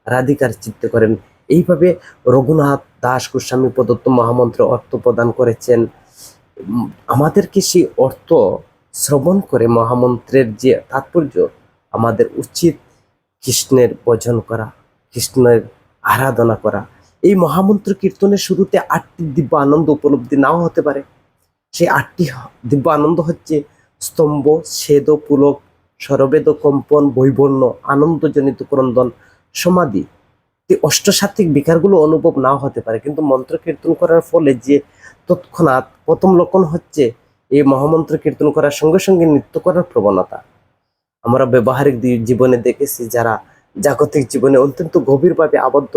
রাধিকার চিত্তে করেন। এইভাবে রঘুনাথ দাস গোস্বামী প্রদত্ত মহামন্ত্র অর্থ প্রদান করেছেন। আমাদেরকে সেই অর্থ শ্রবণ করে মহামন্ত্রের যে তাৎপর্য, আমাদের উচিত কৃষ্ণের ভজন করা, কৃষ্ণের আরাধনা করা। এই মহামন্ত্র কীর্তনের শুরুতে 8টি দিব্য আনন্দ উপলব্ধি নাও হতে পারে। সেই 8টি দিব্য আনন্দ হচ্ছে স্তম্ভ, ছেদ, পুলক, স্বরবেদ কম্পন, বৈবর্ণ, আনন্দজনিত ক্রন্দন, সমাধি। এই অষ্টসাত্ত্বিক বিকারগুলো অনুভব নাও হতে পারে, কিন্তু মন্ত্র কীর্তন করার ফলে যে তৎক্ষণাৎ প্রথম লক্ষণ হচ্ছে এই মহামন্ত্র কীর্তন করার সঙ্গে সঙ্গে নৃত্য করার প্রবণতা। আমরা ব্যবহারিক জীবনে দেখেছি যারা জাগতিক জীবনে অত্যন্ত গভীরভাবে আবদ্ধ